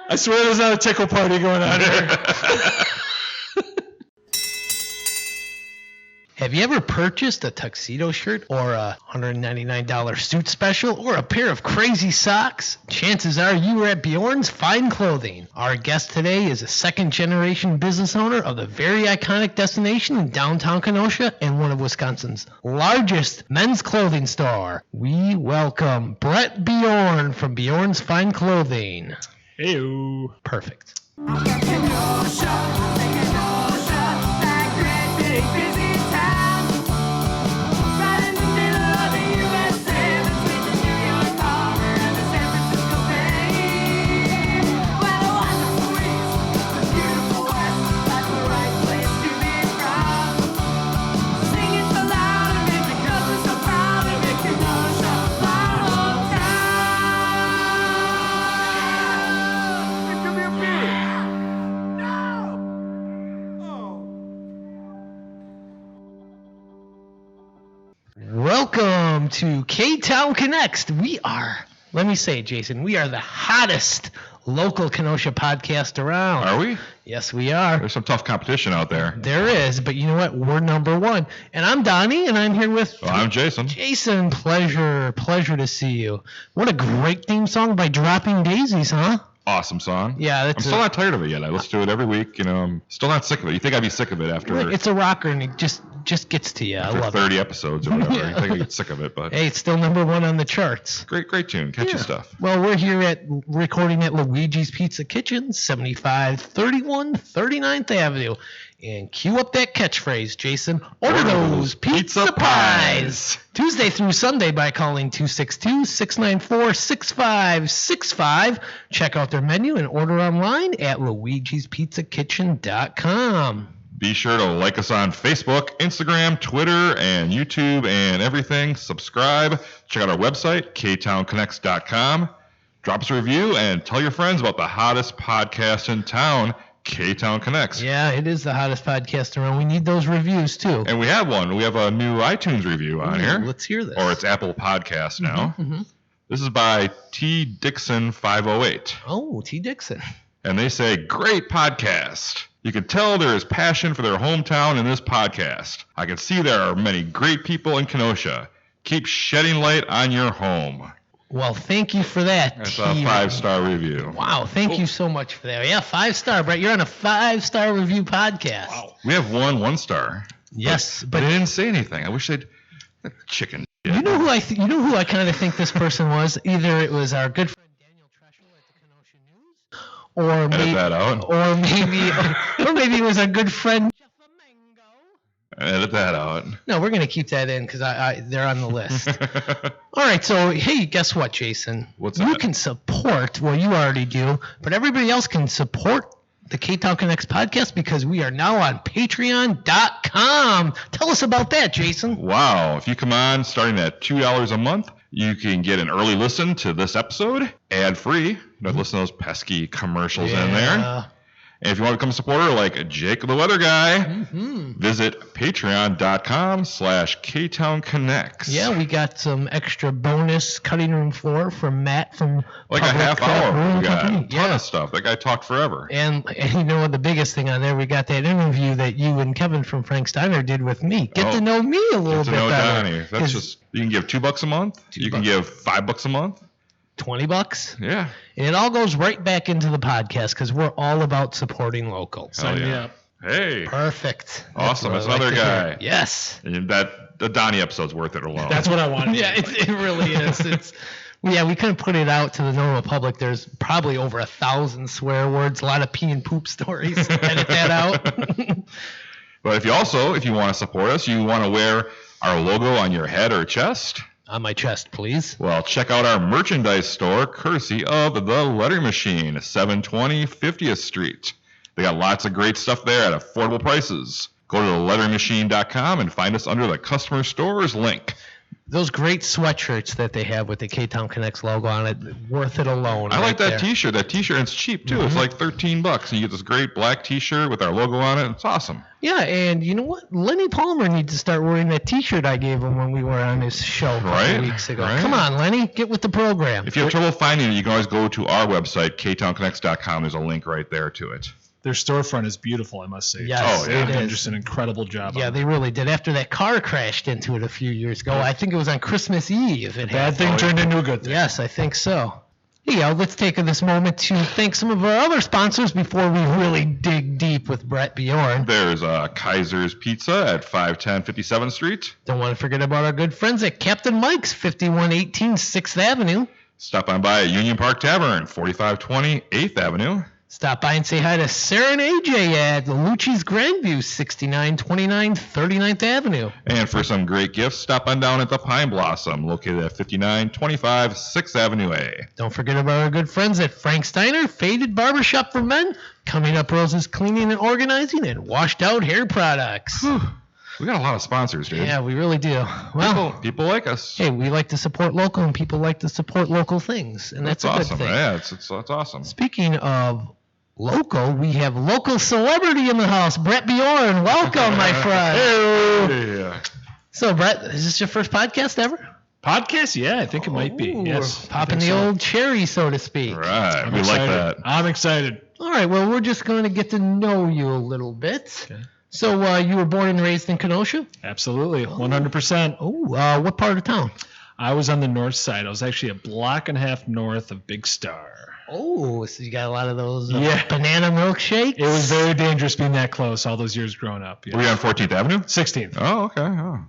I swear there's not a tickle party going on here. Have you ever purchased a tuxedo shirt or a $199 suit special or a pair of crazy socks? Chances are you were at Bjorn's Fine Clothing. Our guest today is a second-generation business owner of the very iconic destination in downtown Kenosha and one of Wisconsin's largest men's clothing store. We welcome Brett Bjorn from Bjorn's Fine Clothing. Hey-o. Perfect. Welcome to Ktown Connects. We are, let me say it, Jason, we are the hottest local Kenosha podcast around. Are we? Yes, we are. There's some tough competition out there. There is, but you know what? We're number one. And I'm Donny, and I'm here with... Well, I'm Jason. Jason, pleasure to see you. What a great theme song by Dropping Daisies, huh? Awesome song. Yeah, I'm still not tired of it yet. I listen to it every week. You know, I'm still not sick of it. You think I'd be sick of it after... It's a rocker, and it just gets to you. I love 30 it. episodes or whatever. Yeah. You think I'd get sick of it, but... Hey, it's still number one on the charts. Great tune. Catchy stuff. Well, we're here recording at Luigi's Pizza Kitchen, 7531 39th Avenue. And cue up that catchphrase, Jason. Order those pizza pies. Tuesday through Sunday by calling 262-694-6565. Check out their menu and order online at luigispizzakitchen.com. Be sure to like us on Facebook, Instagram, Twitter, and YouTube and everything. Subscribe. Check out our website, ktownconnects.com. Drop us a review and tell your friends about the hottest podcast in town, Ktown Connects. Yeah, it is the hottest podcast around. We need those reviews, too. And we have one. We have a new iTunes review on here. Let's hear this. Or it's Apple Podcast now. Mm-hmm. This is by T. Dixon 508. Oh, T. Dixon. And they say, great podcast. You can tell there is passion for their hometown in this podcast. I can see there are many great people in Kenosha. Keep shedding light on your home. Well, thank you for that. That's a 5-star review. Wow, thank you so much for that. Yeah, 5-star, Brett. You're on a 5-star review podcast. Wow. We have 1 star. Yes, but they didn't say anything. I wish they'd chicken. You know who I kind of think this person was? Either it was our good friend Daniel Treschel at the Kenosha News, or maybe it was our good friend Edit that out. No, we're going to keep that in because they're on the list. All right, so, hey, guess what, Jason? What's that? You can support, well, you already do, but everybody else can support the Ktown Connects podcast because we are now on Patreon.com. Tell us about that, Jason. Wow. If you come on starting at $2 a month, you can get an early listen to this episode, ad-free. You don't listen to those pesky commercials in there. And if you want to become a supporter like Jake the Weather Guy, visit patreon.com/KtownConnects. Yeah, we got some extra bonus cutting room floor from Matt from like Public a half hour. We got a ton of stuff. That guy talked forever. And you know what, the biggest thing on there, we got that interview that you and Kevin from Frank Steiner did with me. Get to know me a little bit better. Donny. That's just, you can give $2 a month. You can give $5 a month. $20. Yeah. And it all goes right back into the podcast because we're all about supporting local. Sign me up. Hey. Perfect. Awesome. That's another guy. Yes. And the Donny episode's worth it alone. That's what I wanted. Yeah, it really is. We couldn't put it out to the normal public. There's probably over 1,000 swear words, a lot of pee and poop stories. Edit that out. But if you want to support us, you want to wear our logo on your head or chest. On my chest, please. Well, check out our merchandise store, courtesy of The Letter Machine, 720 50th Street. They got lots of great stuff there at affordable prices. Go to thelettermachine.com and find us under the customer stores link. Those great sweatshirts that they have with the Ktown Connects logo on it, worth it alone. I like that there. T-shirt. That T-shirt, it's cheap too. It's like $13, and you get this great black T-shirt with our logo on it. It's awesome. Yeah, and you know what? Lenny Palmer needs to start wearing that T-shirt I gave him when we were on his show a couple weeks ago. Right. Come on, Lenny, get with the program. If you have trouble finding it, you can always go to our website, ktownconnects.com. There's a link right there to it. Their storefront is beautiful, I must say. Yes, They've it done is. just an incredible job. Yeah, on they really did. After that car crashed into it a few years ago, I think it was on Christmas Eve. Bad thing turned into a good thing. Yes, I think so. Yeah, let's take this moment to thank some of our other sponsors before we really dig deep with Brett Bjorn. There's Kaiser's Pizza at 510 57th Street. Don't want to forget about our good friends at Captain Mike's, 5118 6th Avenue. Stop on by at Union Park Tavern, 4520 8th Avenue. Stop by and say hi to Sarah and AJ at Lucci's Grandview, 6929 39th Avenue. And for some great gifts, stop on down at the Pine Blossom, located at 5925 6th Avenue A. Don't forget about our good friends at Frank Steiner, Faded Barbershop for Men, Coming Up Roses Cleaning and Organizing, and Washed Out Hair Products. We got a lot of sponsors, dude. Yeah, we really do. Well, people like us. hey, we like to support local, and people like to support local things, and that's a awesome. good thing. Yeah, it's awesome. Speaking of local, we have local celebrity in the house, Brett Bjorn. Welcome, my friend. Yeah. So, Brett, is this your first podcast ever? Podcast? Yeah, I think it might be. Ooh, Yes. popping the old cherry, so to speak. Right. I'm We excited. like that. I'm excited. All right, well, we're just going to get to know you a little bit. Okay. So, you were born and raised in Kenosha? Absolutely. 100%. Oh, what part of town? I was on the north side. I was actually a block and a half north of Big Star. Oh, so you got a lot of those Yeah. banana milkshakes? It was very dangerous being that close all those years growing up. Yeah. Were you on 14th Avenue? 16th. Oh, okay. Oh,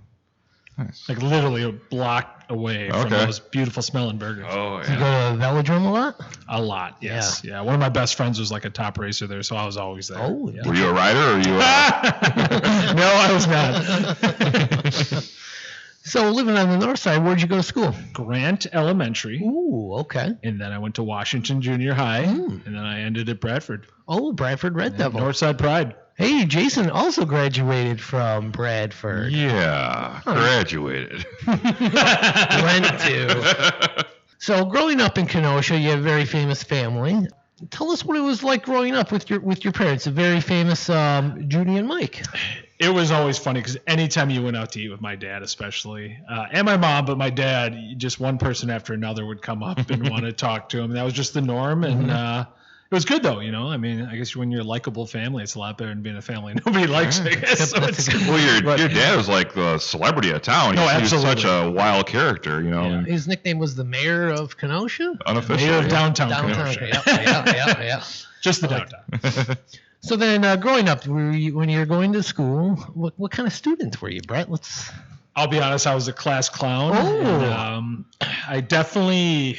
nice. Like literally a block away from Okay. those beautiful smelling burgers. Oh, You go yeah. to the Velodrome a lot? A lot, yes. Yeah. One of my best friends was like a top racer there, so I was always there. Oh, yeah. Were you a rider or were you No, I was not. So, living on the north side, where'd you go to school? Grant Elementary. Ooh, okay. And then I went to Washington Junior High. And then I ended at Bradford. Oh, Bradford Red Devil. Northside Pride. Hey, Jason also graduated from Bradford. Yeah, graduated. Went to. So, growing up in Kenosha, you have a very famous family. Tell us what it was like growing up with your parents, a very famous Judy and Mike. It was always funny because anytime you went out to eat with my dad, especially, and my mom, but my dad, just one person after another would come up and want to talk to him. That was just the norm. And it was good, though, you know. I mean, I guess when you're a likable family, it's a lot better than being a family nobody likes, I guess. So That's it's, a good- Well, your dad was like the celebrity of town. No, He was such absolutely. a wild character, you know. Yeah. His nickname was the mayor of Kenosha? Unofficially. mayor of downtown Downtown. Kenosha. Yeah. Just the downtown. So then, growing up, when you were going to school, what kind of student were you, Brett? I'll be honest, I was a class clown. Oh. And, I definitely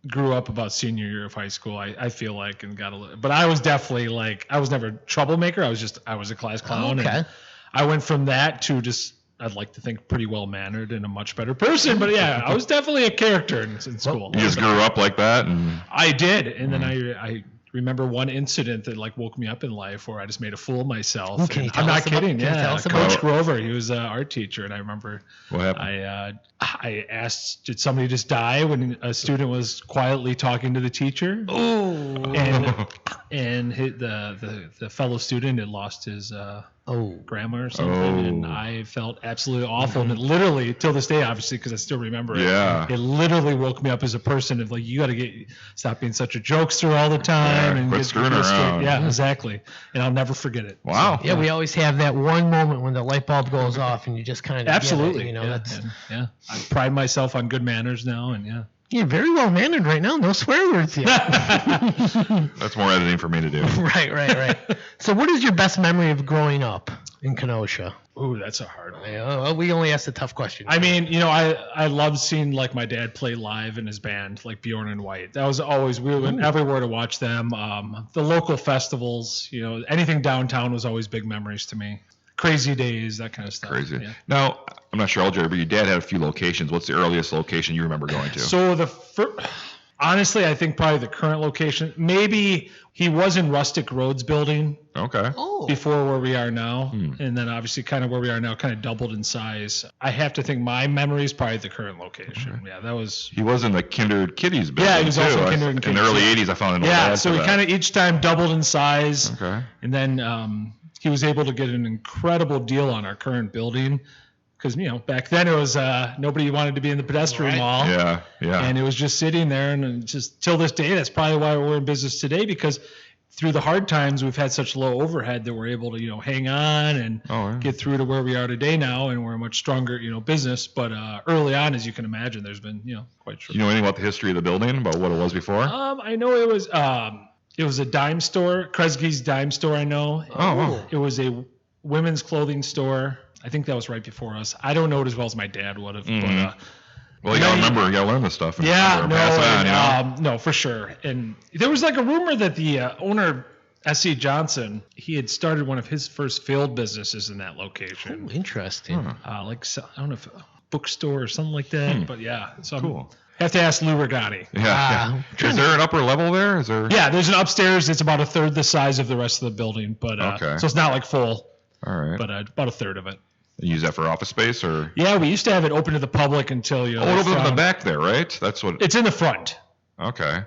grew up about senior year of high school, I feel like, and got a little, but I was definitely like, I was never a troublemaker. I was a class clown. Okay. And I went from that to just, I'd like to think pretty well mannered and a much better person. But yeah, I was definitely a character in school. You just grew up like that, and I did. And then I remember one incident that like woke me up in life where I just made a fool of myself. Ooh, can you I'm tell not us about- kidding. can you Yeah. tell us about Coach it? Grover, he was an art teacher. And I remember what happened? I asked, did somebody just die when a student was quietly talking to the teacher? Oh. And the fellow student had lost his grandma or something, and Oh. I felt absolutely awful. And it literally, till this day, obviously, because I still remember it. Yeah. It literally woke me up as a person of like, you got to stop being such a jokester all the time Yeah, and quit get screwing escape. around. Yeah, exactly. And I'll never forget it. Wow. Yeah, we always have that one moment when the light bulb goes off and you just kind of Absolutely. you know, yeah, that's yeah. I pride myself on good manners now, and yeah. you're very well mannered right now. No swear words yet. That's more editing for me to do. Right. So, what is your best memory of growing up in Kenosha? Ooh, that's a hard one. Yeah, we only asked the tough question. I mean, you know, I loved seeing like my dad play live in his band, like Bjorn and White. That was always, we went everywhere to watch them. The local festivals, you know, anything downtown was always big memories to me. Crazy days, that kind of stuff. Crazy. Yeah. Now, I'm not sure, Jerry, but your dad had a few locations. What's the earliest location you remember going to? So Honestly, I think probably the current location. Maybe he was in Rustic Roads building Okay. Oh. before where we are now. And then obviously kind of where we are now kind of doubled in size. I have to think my memory is probably the current location. Yeah, that was... He was in the Kindred Kitties building. Yeah, he was too. also in Kindred In Kitties, the early yeah. 80s, I found an old Yeah, ad so for he that. kind of each time doubled in size. Okay. And then he was able to get an incredible deal on our current building. Because, back then it was nobody wanted to be in the pedestrian mall. Yeah. And it was just sitting there. And just till this day, that's probably why we're in business today. Because through the hard times, we've had such low overhead that we're able to, hang on and get through to where we are today now. And we're a much stronger, business. But early on, as you can imagine, there's been, quite Do you know anything about the history of the building, about what it was before? I know it was a dime store, Kresge's dime store, I know. Oh, wow. It was a women's clothing store. I think that was right before us. I don't know it as well as my dad would have. But, well, you gotta remember, you gotta learn this stuff. And yeah, pass it on, no, for sure. And there was like a rumor that the owner, S.C. Johnson, he had started one of his first failed businesses in that location. Oh, interesting. I don't know if a bookstore or something like that. But yeah, so Cool. have to ask Lou Regani. Yeah. Is there an upper level there? Is there? Yeah, there's an upstairs. It's about a third the size of the rest of the building, but Okay. so it's not like full, All right. but about a third of it. You use that for office space, or? Yeah, we used to have it open to the public until Oh, it opens up the back there, right? That's what. It's in the front. Okay.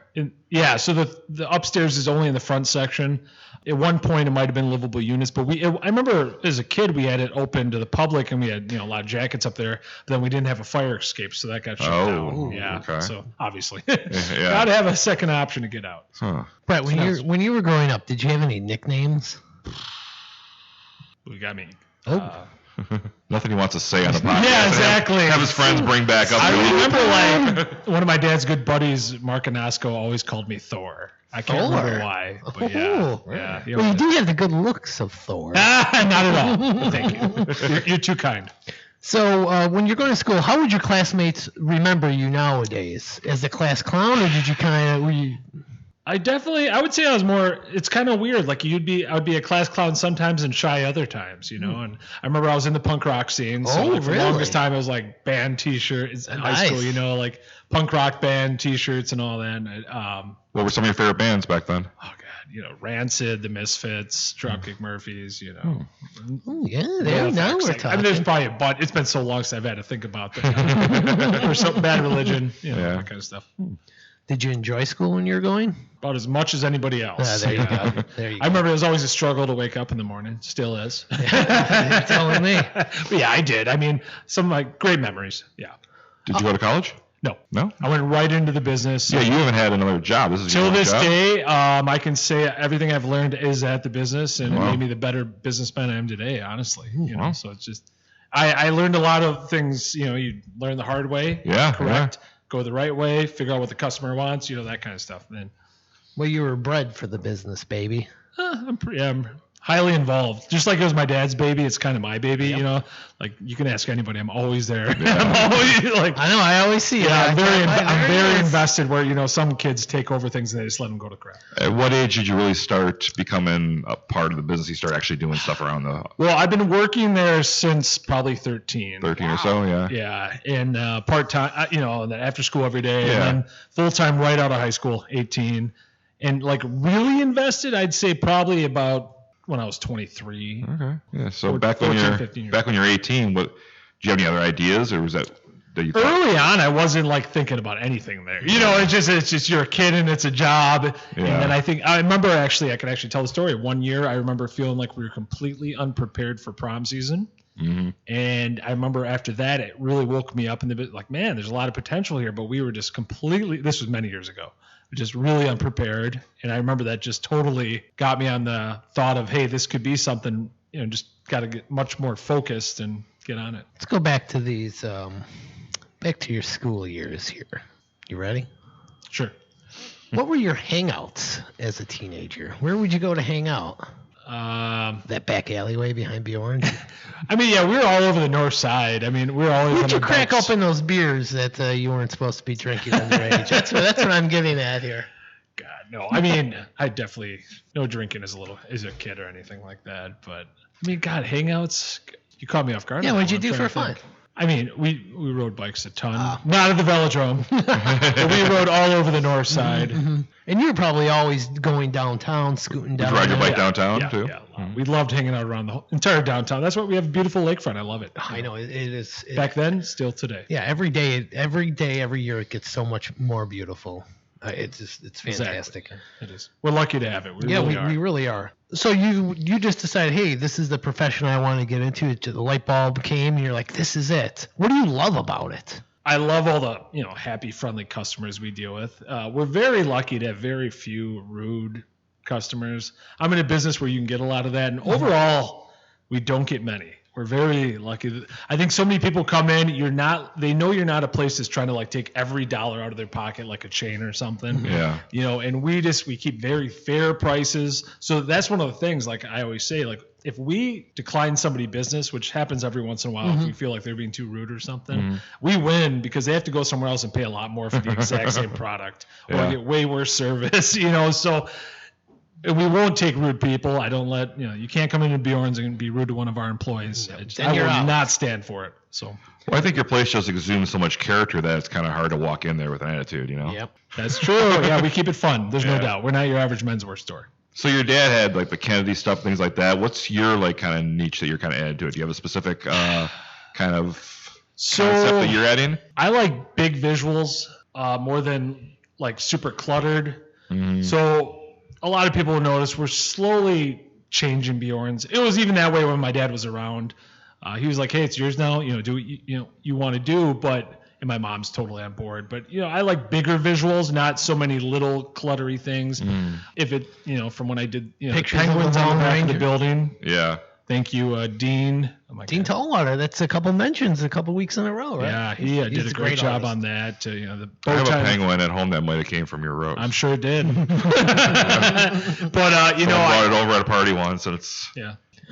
Yeah, so the upstairs is only in the front section. At one point, it might have been livable units, but I remember as a kid we had it open to the public, and we had a lot of jackets up there. But then we didn't have a fire escape, so that got shut down. Yeah, okay. so obviously, Yeah. got to have a second option to get out. Huh. Brett, when you were growing up, did you have any nicknames? You got me. Nothing he wants to say on the podcast. Yeah, exactly. Have his friends bring back up. I remember like one of my dad's good buddies, Mark Anasco, always called me Thor. I can't remember why, but yeah. Well, you do have the good looks of Thor. Not at all. Thank you. You're too kind. So when you're going to school, how would your classmates remember you nowadays? As the class clown, or did you kind of... I would say I was more, it's kind of weird. Like I would be a class clown sometimes and shy other times, And I remember I was in the punk rock scene. So for the longest time, it was like band t-shirts in high school, like punk rock band t-shirts and all that. What were some of your favorite bands back then? Oh God, Rancid, The Misfits, Dropkick Murphys, Oh, yeah, now we're talking. I mean, there's probably it's been so long since I've had to think about that. Or some Bad Religion, that kind of stuff. Did you enjoy school when you were going? About as much as anybody else. There you go. I remember it was always a struggle to wake up in the morning. Still is. You're telling me. But yeah, I did. I mean, some of my great memories. Yeah. Did you go to college? No. No? I went right into the business. Yeah, you haven't had another job. This is your Till first this job? day, I can say everything I've learned is at the business, and it made me the better businessman I am today, honestly. So it's just, I learned a lot of things, you learn the hard way. Yeah. Correct. Yeah. Go the right way, figure out what the customer wants, that kind of stuff. And then, well, you were bred for the business, baby. I'm highly involved. Just like it was my dad's baby, it's kind of my baby, Like you can ask anybody, I'm always there. Yeah. I'm always like, I know, I always see it. Yeah, I'm very invested. Where some kids take over things and they just let them go to crap. At what age did you really start becoming a part of the business? You start actually doing stuff around the. Well, I've been working there since probably 13. 13 or so, yeah. Yeah, and part time, and then after school every day, Yeah. and then full time right out of high school, 18, and like really invested. I'd say probably about when I was 23. Okay. Yeah. So 14, back when 15 years. back when you're 18, do you have any other ideas, or was that you thought? Early on, I wasn't like thinking about anything there. It's just you're a kid and it's a job. Yeah. And then I remember I can actually tell the story. One year, I remember feeling like we were completely unprepared for prom season. Mm-hmm. And I remember after that, it really woke me up in the bit like, man, there's a lot of potential here, but we were just this was many years ago, just really unprepared. And I remember that just totally got me on the thought of, hey, this could be something, just got to get much more focused and get on it. Let's go back to these, back to your school years here. You ready? Sure. What were your hangouts as a teenager? Where would you go to hang out? That back alleyway behind Bjorn. I mean, yeah, we were all over the north side. I mean, we were always. Where'd you crack open those beers that you weren't supposed to be drinking underage? That's what I'm getting at here. God, no. I mean, I definitely no drinking as a kid or anything like that. But I mean, God, hangouts. You caught me off guard. Yeah, what'd you do for fun? I mean, we rode bikes a ton. Not at the velodrome. But we rode all over the north side. Mm-hmm. And you were probably always going downtown, scooting down. Did you ride your bike Yeah, downtown too? Yeah. We loved hanging out around the whole, entire downtown. That's why we have a beautiful lakefront. I love it. I know it is. Back then, still today. Yeah, every day, every year, it gets so much more beautiful. It's fantastic. Exactly. It is. We're lucky to have it. We really are. So you just decided, hey, this is the profession I want to get into. The light bulb came, and you're like, this is it. What do you love about it? I love all the happy, friendly customers we deal with. We're very lucky to have very few rude customers. I'm in a business where you can get a lot of that, and overall, we don't get many. We're very lucky. I think so many people come in. They know you're not a place that's trying to like take every dollar out of their pocket like a chain or something. Yeah. And we keep very fair prices. So that's one of the things. Like I always say, like if we decline somebody business, which happens every once in a while, if we feel like they're being too rude or something, we win because they have to go somewhere else and pay a lot more for the exact same product or get way worse service. So. We won't take rude people. I don't let you can't come into Bjorn's and be rude to one of our employees. I will not stand for it. So. Well, I think your place just exudes so much character that it's kind of hard to walk in there with an attitude. Yep, that's true. Yeah, we keep it fun. There's no doubt. We're not your average menswear store. So your dad had like the Kennedy stuff, things like that. What's your like kind of niche that you're kind of adding to it? Do you have a specific kind of concept that you're adding? I like big visuals more than like super cluttered. So. A lot of people will notice we're slowly changing Bjorn's. It was even that way when my dad was around. He was like, "Hey, it's yours now. Do what you want to do." And my mom's totally on board. But I like bigger visuals, not so many little cluttery things. If it, from when I did pictures penguins of on the back of Ranger. the building. Yeah. Thank you, Dean. Dean Tallwater. That's a couple mentions a couple weeks in a row, right? Yeah, he did a great job on that. I have a penguin at home that might have came from your road. I'm sure it did. But I brought it over at a party once, and it's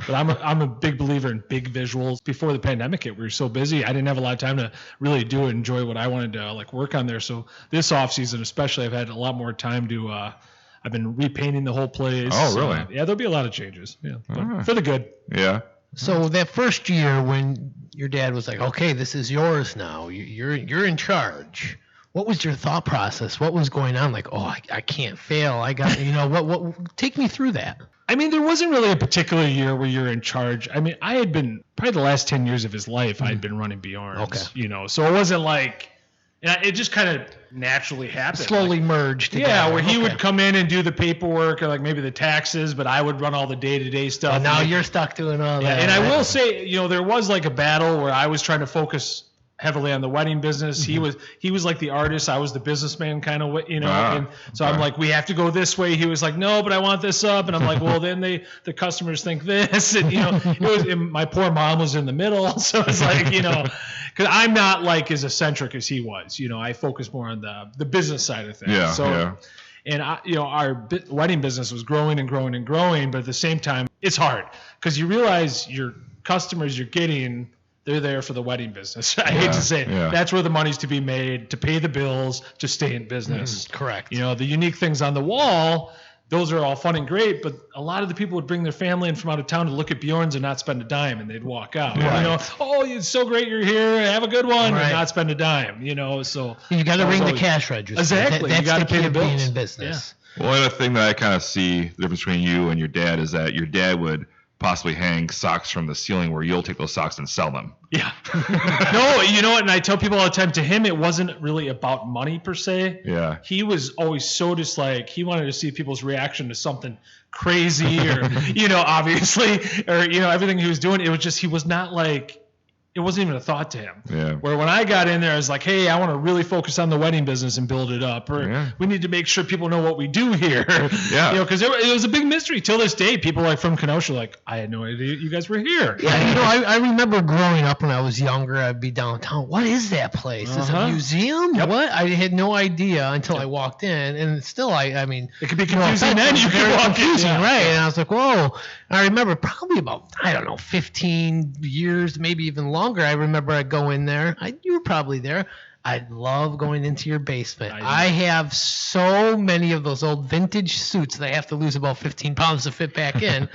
But I'm a big believer in big visuals. Before the pandemic hit, we were so busy. I didn't have a lot of time to really enjoy what I wanted to like work on there. So this off season, especially, I've had a lot more time to. I've been repainting the whole place. Oh, really? Yeah, there'll be a lot of changes. Yeah, but for the good. Yeah. So that first year when your dad was like, "Okay, this is yours now. You're in charge." What was your thought process? What was going on? Like, oh, I can't fail. I got, what? Take me through that. I mean, there wasn't really a particular year where you're in charge. I mean, I had been probably the last 10 years of his life. I had been running Bjorn's. Okay. So it wasn't like. It just kind of naturally happened. Slowly merged together. Yeah, where he would come in and do the paperwork or like maybe the taxes, but I would run all the day-to-day stuff. And now you're stuck doing all that. And I will say, there was like a battle where I was trying to focus heavily on the wedding business. He was like the artist. I was the businessman kind of, and so I'm like, we have to go this way. He was like, no, but I want this up. And I'm like, well, then the customers think this. And, and my poor mom was in the middle. So it's like, because I'm not like as eccentric as he was. I focus more on the business side of things. Yeah. So, yeah. And our wedding business was growing and growing and growing, but at the same time, it's hard because you realize your customers you're getting, they're there for the wedding business. I hate to say it. Yeah. That's where the money's to be made, to pay the bills, to stay in business. Correct. The unique things on the wall, those are all fun and great, but a lot of the people would bring their family in from out of town to look at Bjorn's and not spend a dime, and they'd walk out. Right. Oh, it's so great you're here. Have a good one, Right. and not spend a dime. So you got to ring the always, cash register. Exactly. That's You got to the pay key the of bills. being in business. Well, and the thing that I kind of see the difference between you and your dad is that your dad would possibly hang socks from the ceiling where you'll take those socks and sell them. Yeah. No, you know what? And I tell people all the time, to him, it wasn't really about money per se. Yeah. He was always so just like, he wanted to see people's reaction to something crazy or, obviously, or, everything he was doing. It was just, he was not like, it wasn't even a thought to him. Yeah. Where when I got in there, I was like, hey, I want to really focus on the wedding business and build it up. Or we need to make sure people know what we do here. Yeah. Because it was a big mystery. Till this day, people like from Kenosha like, I had no idea you guys were here. Yeah, I remember growing up when I was younger, I'd be downtown. What is that place? Is it a museum? Yep. What? I had no idea until I walked in. And still, I mean. It could be confusing then. You could walk in. Confusing, Yeah. right. And I was like, whoa. I remember probably about, 15 years, maybe even longer. I remember I'd go in there. You were probably there. I love going into your basement. I have so many of those old vintage suits that I have to lose about 15 pounds to fit back in.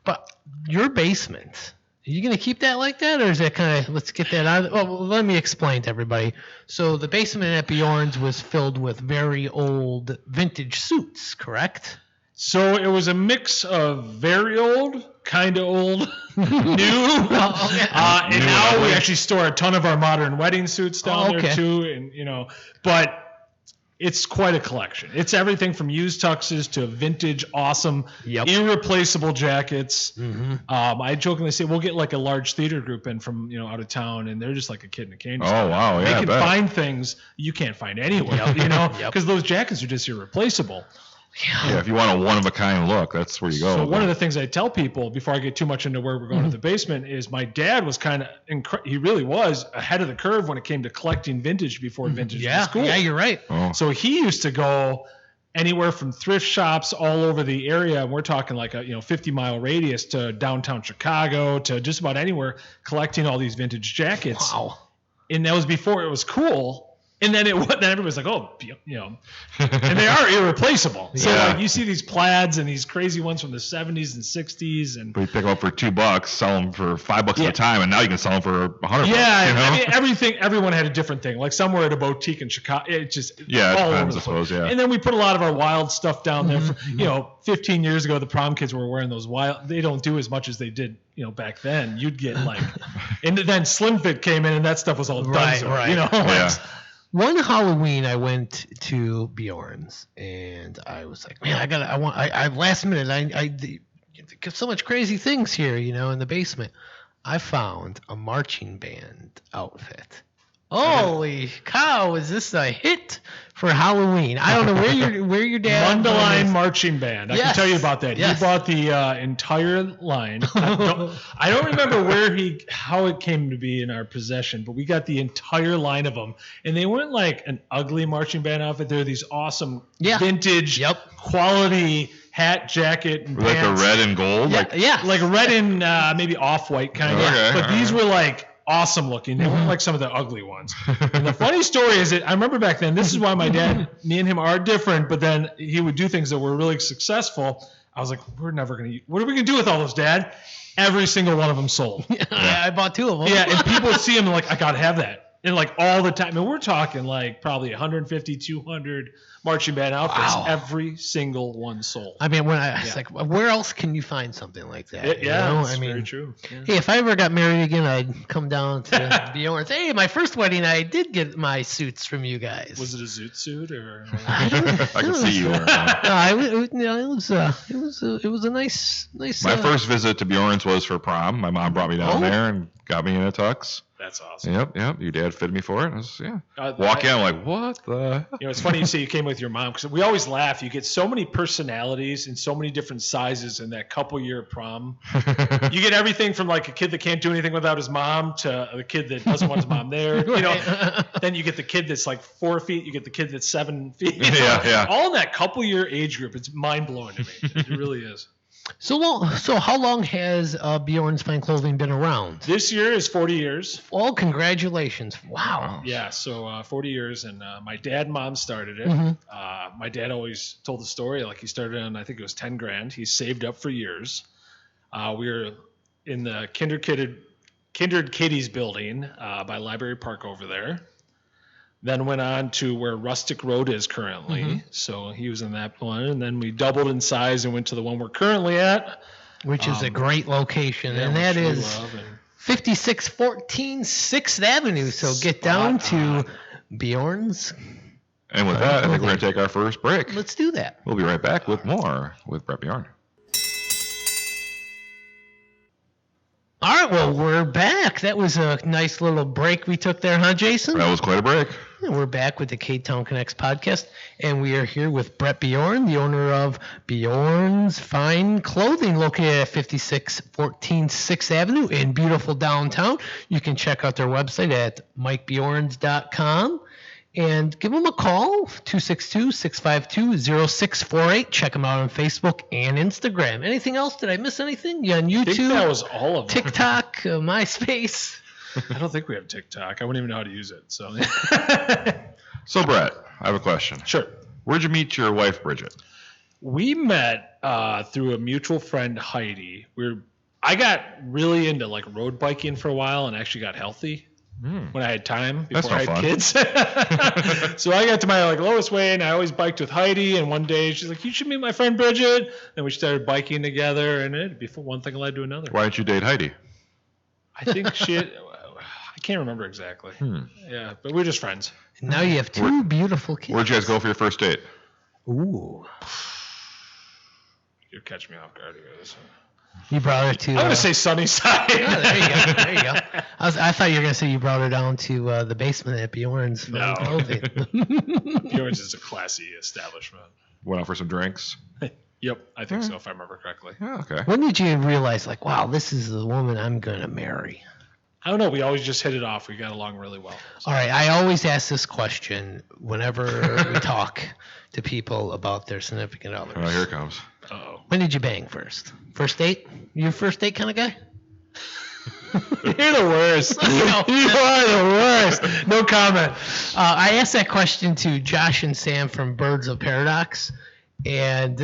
But your basement you going to keep that like that, or is that kind of, let's get that out? Well, let me explain to everybody. So the basement at Bjorn's was filled with very old vintage suits, correct? So it was a mix of very old, kind of old, new, and now we actually store a ton of our modern wedding suits down there too, and but it's quite a collection. It's everything from used tuxes to vintage, awesome, irreplaceable jackets. Mm-hmm. I jokingly say we'll get like a large theater group in from out of town, and they're just like a kid in a candy store. Oh wow, yeah, they can find things you can't find anywhere, because those jackets are just irreplaceable. Yeah, if you want a one-of-a-kind look, that's where you go. So one of the things I tell people before I get too much into where we're going to the basement is my dad was kind of he really was ahead of the curve when it came to collecting vintage before vintage was cool. Yeah, you're right. Oh. So he used to go anywhere from thrift shops all over the area, and we're talking like a 50-mile radius, to downtown Chicago, to just about anywhere, collecting all these vintage jackets. Wow. And that was before it was cool. And then everybody's like, and they are irreplaceable. So like you see these plaids and these crazy ones from the 70s and 60s, and we pick them up for $2, sell them for $5 at a time, and now you can sell them for $100. Yeah, I mean everyone had a different thing. Like some were at a boutique in Chicago. It just it depends, I suppose. Yeah. And then we put a lot of our wild stuff down there. For, 15 years ago, the prom kids were wearing those wild. They don't do as much as they did. Back then, you'd get like, and then Slim Fit came in, and that stuff was all done. Right. One Halloween, I went to Bjorn's, and I was like, man, I last minute, I so much crazy things here, in the basement. I found a marching band outfit. Holy cow, is this a hit for Halloween? I don't know where your dad... Mundaline Marching Band. I can tell you about that. Yes. He bought the entire line. I don't remember how it came to be in our possession, but we got the entire line of them. And they weren't like an ugly marching band outfit. They're these awesome vintage quality hat, jacket, and pants. Like the red and gold? Like red and maybe off-white kind of. Okay, but these were like... awesome looking. They weren't like some of the ugly ones. And the funny story is that I remember back then, this is why my dad, me and him are different, but then he would do things that were really successful. I was like, what are we going to do with all those, Dad? Every single one of them sold. I bought 2 of them. Yeah, and people would see them and like, I got to have that. And like all the time. And we're talking like probably 150, 200 marching band outfits. Wow. Every single one sold. I mean, when I was like, where else can you find something like that? That's very true. Yeah. Hey, if I ever got married again, I'd come down to Bjorn's. Hey, my first wedding, I did get my suits from you guys. Was it a zoot suit or? I can see you. It was a nice. My first visit to Bjorn's was for prom. My mom brought me down there and got me in a tux. That's awesome. Yep. Your dad fitted me for it. Walk in, I'm like, what the? It's funny you say you came with your mom, because we always laugh. You get so many personalities and so many different sizes in that couple-year prom. You get everything from like a kid that can't do anything without his mom to a kid that doesn't want his mom there. Then you get the kid that's like 4 feet. You get the kid that's 7 feet. All in that couple-year age group. It's mind-blowing to me. It really is. So how long has Bjorn's Fine Clothing been around? This year is 40 years. Oh, congratulations. Wow. Yeah, so 40 years, and my dad and mom started it. Mm-hmm. My dad always told the story, like he started on, I think it was $10,000. He saved up for years. We were in the Kindred Kitties building by Library Park over there. Then went on to where Rustic Road is currently. Mm-hmm. So he was in that one. And then we doubled in size and went to the one we're currently at. Which is a great location. And that is 5614 6th Avenue. So get down to Bjorn's. And with that, I think we're going to take our first break. Let's do that. We'll be right back with more with Brett Bjorn. All right, well, we're back. That was a nice little break we took there, huh, Jason? That was quite a break. And we're back with the Ktown Connects podcast, and we are here with Brett Bjorn, the owner of Bjorn's Fine Clothing, located at 5614 6th Avenue in beautiful downtown. You can check out their website at mikebjorns.com. And give them a call, 262-652-0648. Check them out on Facebook and Instagram. Anything else? Did I miss anything? You on YouTube? I think that was all of them. TikTok, MySpace. I don't think we have TikTok. I wouldn't even know how to use it. So, Brett, I have a question. Sure. Where'd you meet your wife, Bridget? We met through a mutual friend, Heidi. We were I got really into like road biking for a while and actually got healthy when I had time before I had kids. So I got to my like lowest weight, and I always biked with Heidi. And one day she's like, "You should meet my friend Bridget." And we started biking together, and one thing led to another. Why didn't you date Heidi? I think I can't remember exactly. Yeah, but we're just friends. And now you have two beautiful kids. Where'd you guys go for your first date? Ooh. You'll catch me off guard here. You brought her to... I'm going to say Sunnyside. Oh, there you go. There you go. I thought you were going to say you brought her down to the basement at Bjorn's. No. Bjorn's is a classy establishment. Went out for some drinks? Yep, I think so, if I remember correctly. Yeah, okay. When did you realize, like, wow, this is the woman I'm going to marry? I don't know. We always just hit it off. We got along really well. So. All right. I always ask this question whenever we talk to people about their significant others. Oh, here it comes. Uh-oh. When did you bang first? First date? You a first date kind of guy? You're the worst. You are the worst. No comment. I asked that question to Josh and Sam from Birds of Paradox, and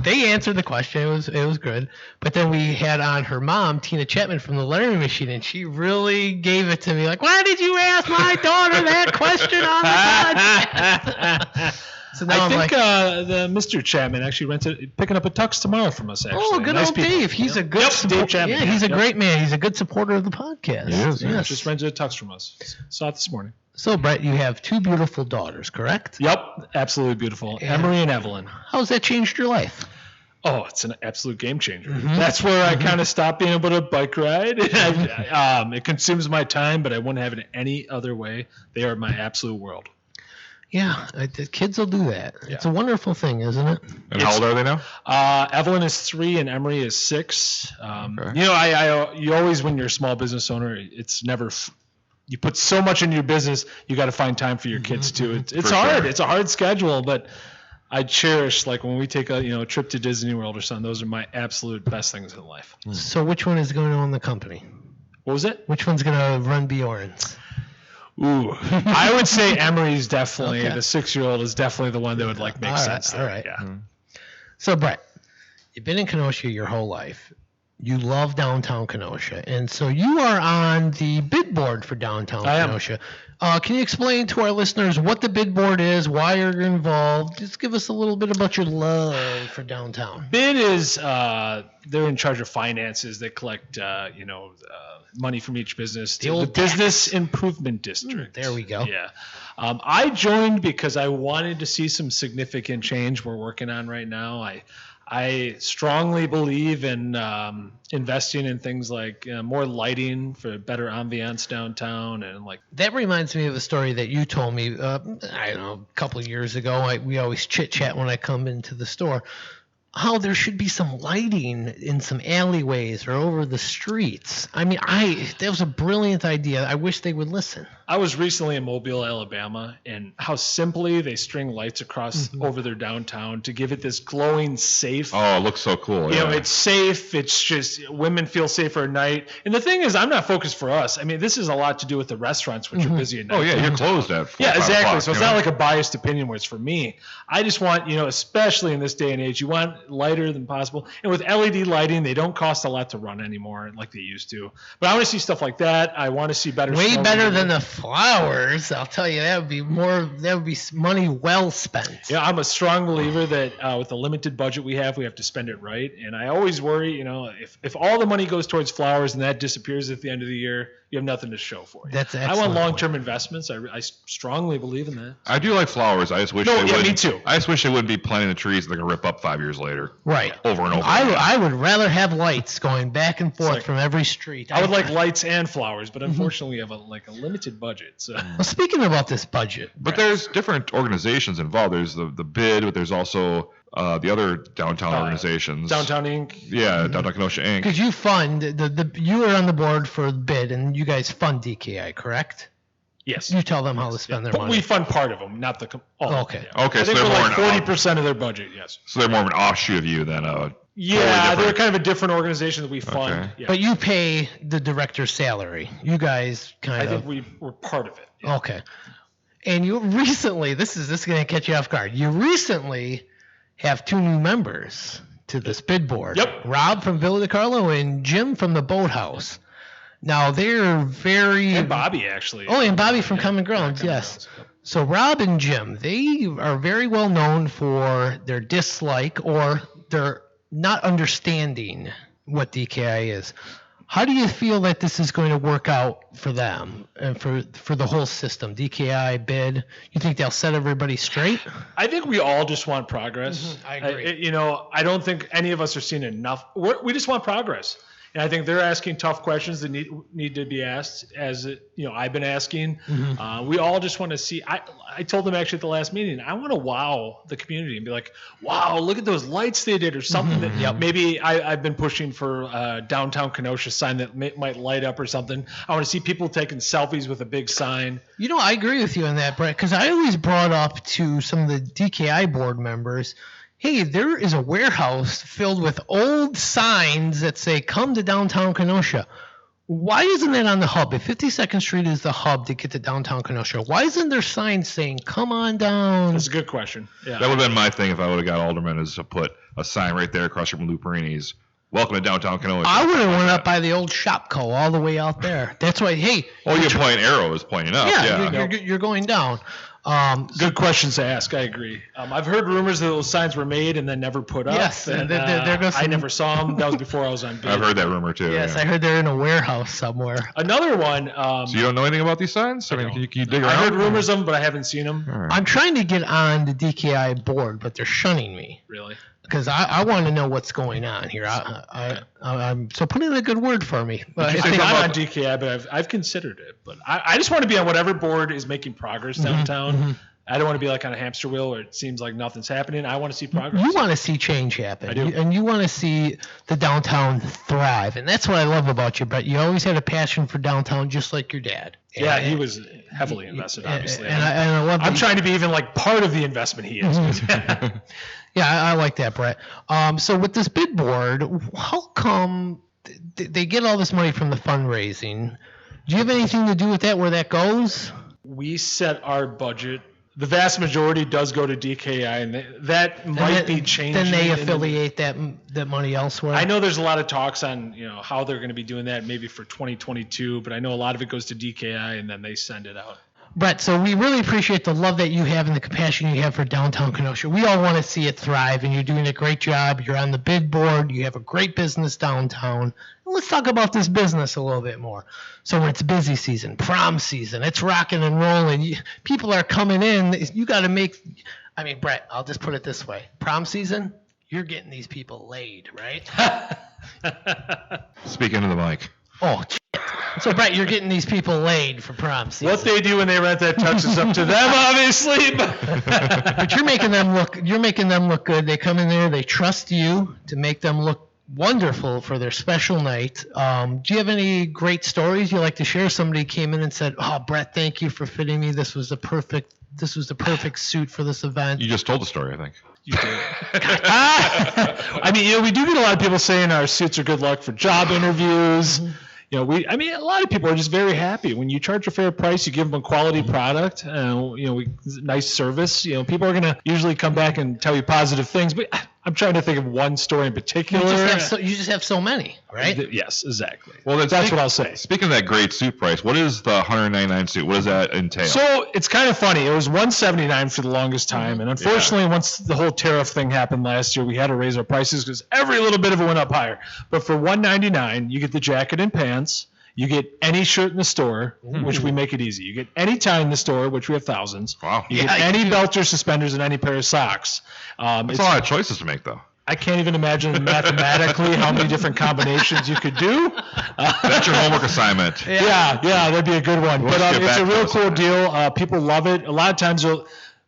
they answered the question. It was good. But then we had on her mom, Tina Chapman from the Learning Machine, and she really gave it to me. Like, why did you ask my daughter that question on the podcast? So now I think the Mr. Chapman actually picking up a tux tomorrow from us. Actually, oh, good nice old people. Dave. He's a good Dave Chapman. Yeah, he's a great man. He's a good supporter of the podcast. He is. Yes. Just rented a tux from us. Saw it this morning. So, Brett, you have two beautiful daughters, correct? Yep, absolutely beautiful. Emery and Evelyn. How's that changed your life? Oh, it's an absolute game changer. That's where I kind of stopped being able to bike ride. It consumes my time, but I wouldn't have it any other way. They are my absolute world. Yeah, the kids will do that. Yeah. It's a wonderful thing, isn't it? And how old are they now? Evelyn is 3 and Emery is 6. Okay. You know, you always, when you're a small business owner, it's never you put so much into your business, you got to find time for your kids too. It's hard. Sure. It's a hard schedule, but I cherish, like, when we take a trip to Disney World or something. Those are my absolute best things in life. So which one is going to own the company? What was it? Which one's going to run Bjorn's? Ooh, I would say Emery's definitely, the 6-year-old is definitely the one that would make sense. All right. Yeah. So, Brett, you've been in Kenosha your whole life. You love downtown Kenosha, and so you are on the bid board for downtown Kenosha. Can you explain to our listeners what the bid board is, why you're involved? Just give us a little bit about your love for downtown. Bid is they're in charge of finances. They collect money from each business. The Business Improvement District. There we go. Yeah. I joined because I wanted to see some significant change we're working on right now. I strongly believe in investing in things like more lighting for better ambiance downtown, and like that reminds me of a story that you told me. I don't know, a couple of years ago. We always chit chat when I come into the store. How there should be some lighting in some alleyways or over the streets. I mean, that was a brilliant idea. I wish they would listen. I was recently in Mobile, Alabama, and how simply they string lights across over their downtown to give it this glowing, safe. Oh, it looks so cool. You know, it's safe. It's just women feel safer at night. And the thing is, I'm not focused for us. I mean, this is a lot to do with the restaurants, which are busy at night. Oh, yeah, you're closed at 4 Yeah, 5 exactly. o'clock, So it's not like a biased opinion where it's for me. I just want, especially in this day and age, you want lighter than possible. And with LED lighting, they don't cost a lot to run anymore like they used to. But I want to see stuff like that. I want to see better. Way better than the flowers. I'll tell you, that would be money well spent. Yeah, I'm a strong believer that with the limited budget we have to spend it right. And I always worry, if all the money goes towards flowers and that disappears at the end of the year, you have nothing to show for it. That's I want long-term investments. I strongly believe in that. I do like flowers. I just wish they would. Me too. I just wish they wouldn't be planting the trees that they're gonna rip up 5 years later. Right. Over and over. I would rather have lights going back and forth from every street. I would like lights and flowers, but unfortunately we have a limited budget. So. Well, speaking about this budget, but there's different organizations involved. There's the bid, but there's also the other downtown organizations. Downtown Inc. Yeah, Downtown Kenosha Inc. Because you fund you are on the board for the bid, and you guys fund DKI, correct? Yes. You tell them how to spend their money. We fund part of them, not the all. Okay. Okay, I think so we're they're like more 40% of their budget. Yes. So they're more of an offshoot of you than a. Yeah, totally they're kind of a different organization that we fund. Okay. Yeah. But you pay the director's salary. You guys kind of. I think we're part of it. Yeah. Okay. And you recently, this is going to catch you off guard. You recently have 2 new members to this bid board. Yep. Rob from Villa de Carlo and Jim from the Boathouse. Now, they're very... And Bobby, actually. Oh, and Bobby from Common Grounds, yes. So Rob and Jim, they are very well known for their dislike or their not understanding what DKI is. How do you feel that this is going to work out for them and for the whole system? DKI, bid, you think they'll set everybody straight? I think we all just want progress. I agree. I don't think any of us are seeing enough. We just want progress. And I think they're asking tough questions that need to be asked, as I've been asking. We all just want to see. I told them actually at the last meeting, I want to wow the community and be like, wow, look at those lights they did, or something that maybe I've been pushing for downtown Kenosha sign that might light up or something. I want to see people taking selfies with a big sign. I agree with you on that, Brett, because I always brought up to some of the DKI board members, hey, there is a warehouse filled with old signs that say, come to downtown Kenosha. Why isn't that on the hub? If 52nd Street is the hub to get to downtown Kenosha, why isn't there signs saying, come on down? That's a good question. Yeah. That would have been my thing if I would have got aldermen, is to put a sign right there across from Lou Perini's. Welcome to downtown Kenosha. I would have went up by the old Shopco all the way out there. That's why, hey. Oh, you point arrows pointing up. Yeah. You're going down. Good questions to ask. I agree. I've heard rumors that those signs were made and then never put up. Yes, and, I never saw them. That was before I was on bid. I've heard that rumor too. Yes, yeah. I heard they're in a warehouse somewhere. Another one. So you don't know anything about these signs? I mean, can you dig around? I heard rumors of them, but I haven't seen them. Right. I'm trying to get on the DKI board, but they're shunning me. Really? Because I want to know what's going on here. I'm so put in a good word for me. I think I'm on DKI, but I've considered it. But I just want to be on whatever board is making progress downtown. I don't want to be like on a hamster wheel where it seems like nothing's happening. I want to see progress. You want to see change happen. I do. And you want to see the downtown thrive. And that's what I love about you, Brett. You always had a passion for downtown, just like your dad. Yeah, he was heavily invested, obviously. And I love I'm trying to be even like part of the investment he is. Yeah, I like that, Brett. So with this bid board, how come they get all this money from the fundraising? Do you have anything to do with that, where that goes? We set our budget. The vast majority does go to DKI, and that might be changing. Then they affiliate that money elsewhere? I know there's a lot of talks on how they're going to be doing that maybe for 2022, but I know a lot of it goes to DKI, and then they send it out. Brett, so we really appreciate the love that you have and the compassion you have for downtown Kenosha. We all want to see it thrive, and you're doing a great job. You're on the bid board. You have a great business downtown. Let's talk about this business a little bit more. So when it's busy season, prom season, it's rocking and rolling. People are coming in. You got to make – I mean, Brett, I'll just put it this way. Prom season, you're getting these people laid, right? Speak into the mic. Oh, so, Brett, you're getting these people laid for prom season. What they do when they rent that tux is up to them, obviously. But you're making them look good. They come in there. They trust you to make them look wonderful for their special night. Do you have any great stories you like to share? Somebody came in and said, "Oh, Brett, thank you for fitting me. This was the perfect suit for this event." You just told the story, I think. You did. I mean, we do get a lot of people saying our suits are good luck for job interviews. A lot of people are just very happy when you charge a fair price. You give them a quality product, nice service. People are going to usually come back and tell you positive things. But I'm trying to think of one story in particular. You just have so many, right? Yes, exactly. Well, that's what I'll say. Speaking of that great suit price, what is the $199 suit? What does that entail? So it's kind of funny. It was $179 for the longest time, and unfortunately, once the whole tariff thing happened last year, we had to raise our prices because every little bit of it went up higher. But for $199, you get the jacket and pants. You get any shirt in the store, which we make it easy. You get any tie in the store, which we have thousands. Wow. You get any belt or suspenders and any pair of socks. It's a lot of choices to make, though. I can't even imagine mathematically how many different combinations you could do. That's your homework assignment. Yeah, that'd be a good one. But it's a real cool deal. People love it. A lot of times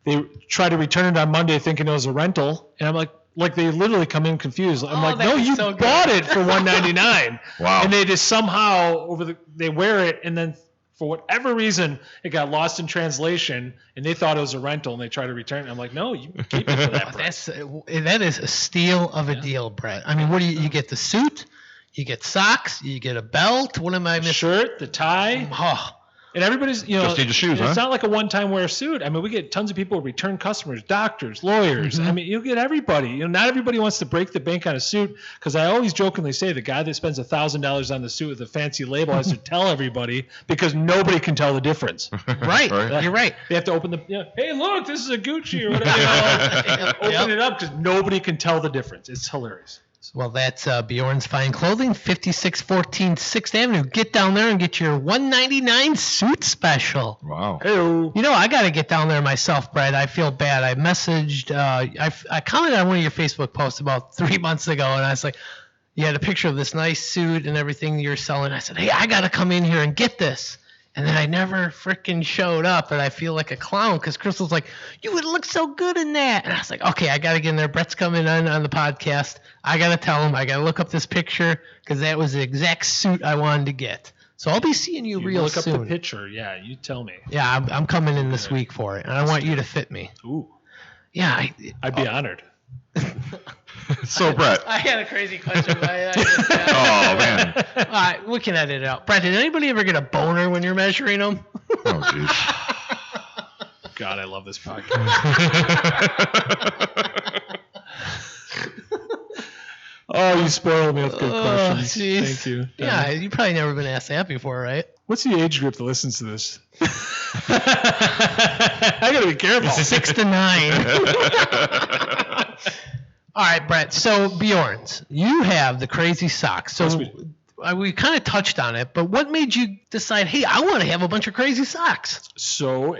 they try to return it on Monday thinking it was a rental, and I'm like they literally come in confused. I'm like, no, you bought it for $199. Wow. And they just somehow they wear it, and then for whatever reason it got lost in translation, and they thought it was a rental, and they try to return it. I'm like, no, you keep it for that price. That is a steal of a deal, Brett. I mean, what do you get? The suit, you get socks, you get a belt. What am I missing? Shirt, the tie. Oh, And everybody's, just need your shoes, it's not like a one-time wear suit. I mean, we get tons of people, return customers, doctors, lawyers. I mean, you get everybody. Not everybody wants to break the bank on a suit, because I always jokingly say the guy that spends $1,000 on the suit with a fancy label has to tell everybody, because nobody can tell the difference. Right. You're right. They have to open hey, look, this is a Gucci or whatever. Open it up, because nobody can tell the difference. It's hilarious. Well, that's Bjorn's Fine Clothing, 5614 6th Avenue. Get down there and get your $199 suit special. Wow. Hey-o. I got to get down there myself, Brett. I feel bad. I messaged, I commented on one of your Facebook posts about 3 months ago, and I was like, you had a picture of this nice suit and everything you're selling. I said, hey, I got to come in here and get this. And then I never freaking showed up, and I feel like a clown because Crystal's like, you would look so good in that. And I was like, okay, I got to get in there. Brett's coming on the podcast. I got to tell him. I got to look up this picture because that was the exact suit I wanted to get. So I'll be seeing you real look soon. Look up the picture. Yeah, you tell me. Yeah, I'm coming in this week for it, and I want you to fit me. Ooh. Yeah. I'd be honored. So, Brett. I had a crazy question. Oh, man. We can edit it out. Brett, did anybody ever get a boner when you're measuring them? Oh, jeez. God, I love this podcast. Oh, you spoiled me with good questions. Geez. Thank you. Yeah, you've probably never been asked that before, right? What's the age group that listens to this? I gotta be careful. 6 to 9. All right, Brett. So Bjorn's, you have the crazy socks. So we kind of touched on it, but what made you decide, hey, I want to have a bunch of crazy socks? So,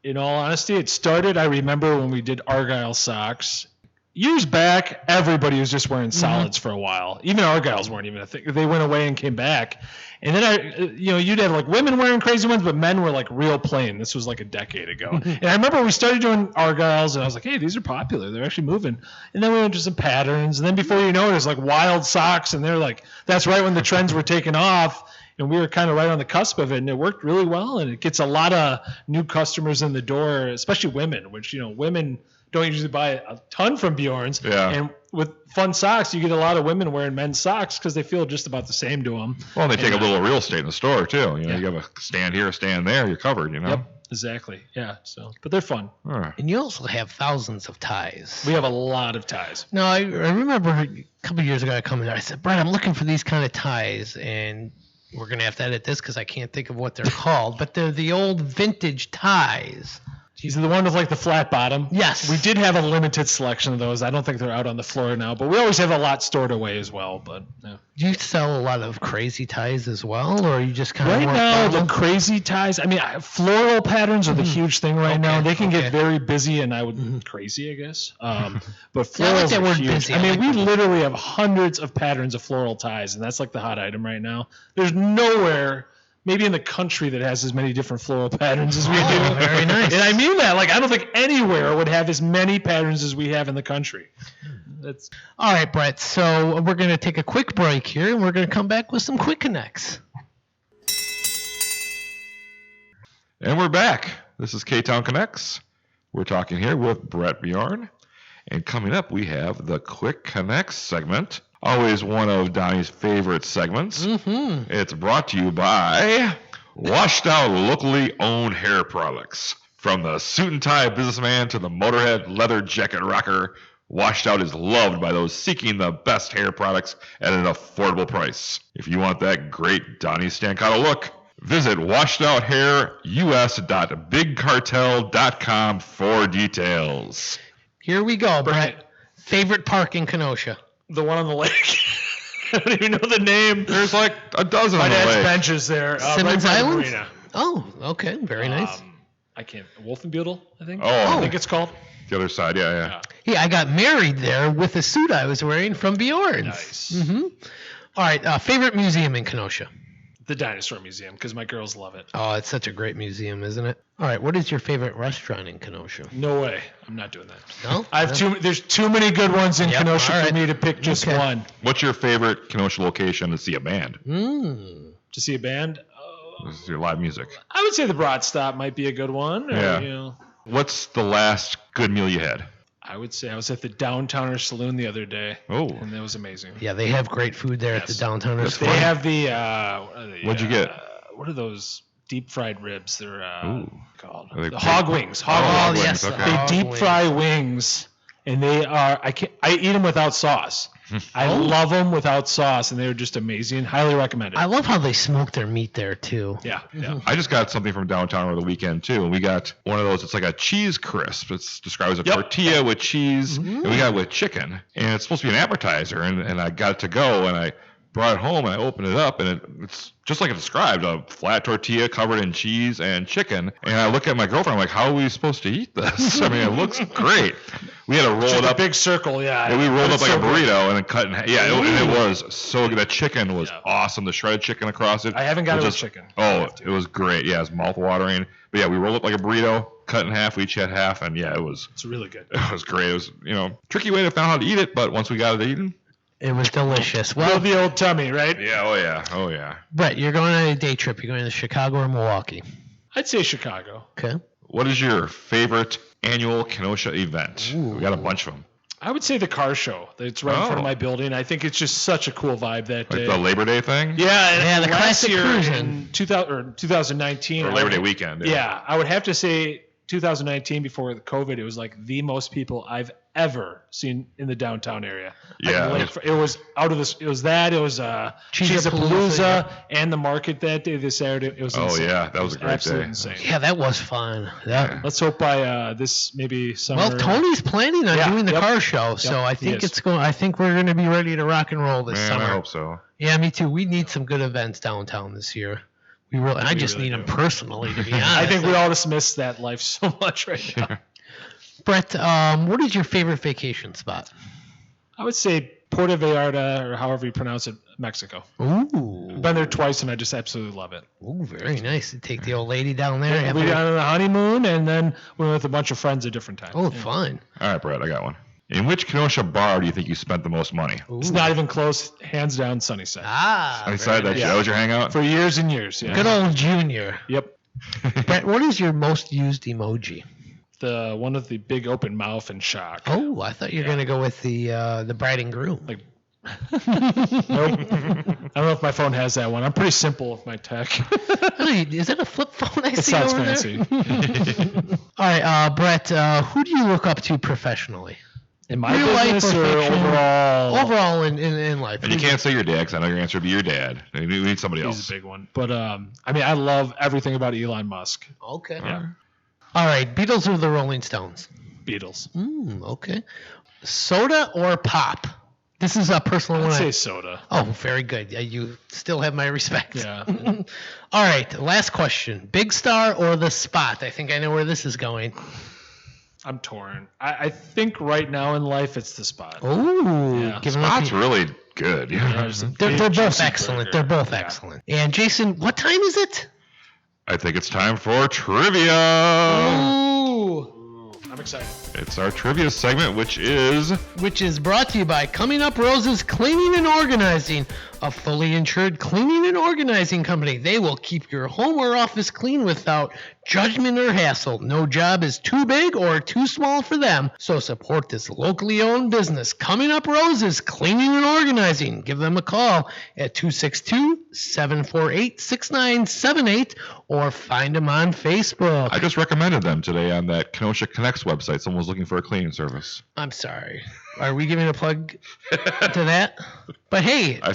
in all honesty, it started, I remember when we did Argyle socks. Years back, everybody was just wearing solids for a while. Even Argyles weren't even a thing. They went away and came back. And then, you'd have like women wearing crazy ones, but men were like real plain. This was like a decade ago. And I remember we started doing Argyles, and I was like, hey, these are popular. They're actually moving. And then we went to some patterns. And then before you know it, it was like wild socks. And they're like, that's right when the trends were taking off. And we were kind of right on the cusp of it, and it worked really well. And it gets a lot of new customers in the door, especially women, which, women don't usually buy a ton from Bjorn's. Yeah. And with fun socks, you get a lot of women wearing men's socks because they feel just about the same to them. Well, they take a little real estate in the store, too. You have a stand here, a stand there. You're covered, Yep, exactly. Yeah. So, but they're fun. Right. And you also have thousands of ties. We have a lot of ties. No, I remember a couple of years ago I come in there. I said, Brett, I'm looking for these kind of ties, and we're going to have to edit this because I can't think of what they're called, but they're the old vintage ties. These are the one with like the flat bottom. Yes. We did have a limited selection of those. I don't think they're out on the floor now, but we always have a lot stored away as well. But yeah. Do you sell a lot of crazy ties as well, or are you just kind of right now the crazy ties? I mean, floral patterns are the huge thing right now. They can get very busy, and I would crazy, I guess. But florals I like that are word huge. busy. I mean, we literally have hundreds of patterns of floral ties, and that's like the hot item right now. There's nowhere, maybe in the country, that has as many different floral patterns as we do. Very nice. And I mean that. Like, I don't think anywhere would have as many patterns as we have in the country. That's all right, Brett. So we're going to take a quick break here, and we're going to come back with some quick connects. And we're back. This is Ktown Connects. We're talking here with Brett Bjorn. And coming up, we have the Quick Connects segment. Always one of Donny's favorite segments. Mm-hmm. It's brought to you by Washed Out Locally Owned Hair Products. From the suit and tie businessman to the motorhead leather jacket rocker, Washed Out is loved by those seeking the best hair products at an affordable price. If you want that great Donny Stancato look, visit washedouthairu.bigcartel.com for details. Here we go, Brett. Favorite park in Kenosha? the one on the lake. I don't even know the name. There's like a dozen My on the dad's lake. benches there. Simmons right by the Island? marina. Oh, okay. Very nice. I can't. Wolfenbüttel, I think. Oh. I think it's called. The other side, yeah. Yeah, I got married there with a suit I was wearing from Bjorn's. Nice. Mm-hmm. All right, favorite museum in Kenosha? The Dinosaur Museum, because my girls love it. Oh, it's such a great museum, isn't it? All right, what is your favorite restaurant in Kenosha? No way. I'm not doing that. No? I have there's too many good ones in Kenosha all right. for me to pick just Okay. one. What's your favorite Kenosha location to see a band? To see a band? To see live music. I would say the Broad Stop might be a good one. Or, Yeah. You know, What's the last good meal you had? I would say I was at the Downtowner Saloon the other day. Oh. And that was amazing. Yeah, they have great food there at the Yes. downtown That's They restaurant. have the... What'd you get? What are those deep fried ribs. They're called Are they the hog wings. Oh, wings, yes. okay. They hog deep wings. fry wings, and they are. I eat them without sauce. I love them without sauce, and they're just amazing. Highly recommended. I love how they smoke their meat there, too. Yeah. I just got something from downtown over the weekend too, and we got one of those. It's like a cheese crisp. It's described as a tortilla with cheese, and we got it with chicken, and it's supposed to be an appetizer. And I got it to go, and I brought it home, and I opened it up, and it's just like it described, a flat tortilla covered in cheese and chicken. And I look at my girlfriend, I'm like, how are we supposed to eat this? I mean, it looks great. We had to roll Just it a up. big circle, yeah. And we rolled up It's like so a good. burrito and then cut in half. Yeah, it was so good. The chicken was awesome. The shredded chicken across it. I haven't got it with just- chicken. Oh, it was great. Yeah, it was mouth-watering. But yeah, we rolled up like a burrito, cut in half. We each had half, and yeah, it was really good. It was great. It was, tricky way to find out how to eat it, but once we got it eaten, It was delicious. Well, Well, the old tummy, right? yeah, oh yeah. Brett, you're going on a day trip. You're going to Chicago or Milwaukee. I'd say Chicago. Okay. What is your favorite annual Kenosha event? We got a bunch of them. I would say the car show. It's right in front of my building. I think it's just such a cool vibe that Like day. the Labor Day thing? Yeah, and the last classic year cruising. in 2019 Or Labor Day weekend. Yeah, I would have to say 2019 before the COVID, it was like the most people I've ever seen in the downtown area. Yeah. It was out of this. It was that. It was Cheesapalooza and the market that day, this Saturday. It was insane. Yeah, that was a great absolutely day. insane. Yeah, that was fun. Let's hope by this maybe summer. Well, Tony's planning on doing the yep. car show, so I he think is. it's going. I think we're going to be ready to rock and roll this Man, summer. I hope so. Yeah, me too. We need some good events downtown this year. I just really need them do. personally, to be honest. I think we all just miss that life so much right now. Brett, what is your favorite vacation spot? I would say Puerto Vallarta, or however you pronounce it, Mexico. Ooh, I've been there twice, and I just absolutely love it. ooh, very nice. You take the old lady down there. We went on a honeymoon, and then we went with a bunch of friends at different times. Oh, fun. All right, Brett, I got one. In which Kenosha bar do you think you spent the most money? It's not even close. Hands down, Sunnyside. Sunnyside, very that was your hangout? For years and years. Yeah. Good old Junior. Yep. Brett, what is your most used emoji? The one with the big open mouth and shock. Oh, I thought you were going to go with the bride and groom. Like, nope. I don't know if my phone has that one. I'm pretty simple with my tech. Hey, is that a flip phone I It see sounds over fancy. there? All right, Brett, who do you look up to professionally? In my Real life business or or fiction? overall? Overall in life. And you can't say your dad, because I know your answer would be your dad. We need somebody He's else. a big one. But, I mean, I love everything about Elon Musk. Okay. Yeah. All right, Beatles or the Rolling Stones? Beatles. Okay. Soda or pop? This is a personal I'd one. say soda. Oh, very good. Yeah, you still have my respect. Yeah. All right, last question. Big Star or the Spot? I think I know where this is going. I'm torn. I think right now in life it's the Spot. Ooh, Yeah. giving up Spot's really good. They're both excellent. They're both excellent. And Jason, what time is it? I think it's time for trivia. Ooh. I'm excited. It's our trivia segment, which is Brought to you by Coming Up Roses Cleaning and Organizing, a fully insured cleaning and organizing company. They will keep your home or office clean without judgment or hassle. No job is too big or too small for them. So support this locally owned business, Coming Up Roses Cleaning and Organizing. Give them a call at 262-748-6978 or find them on Facebook. I just recommended them today on that Kenosha Connects website. Someone was looking for a cleaning service. I'm sorry. Are we giving a plug to that? But hey. I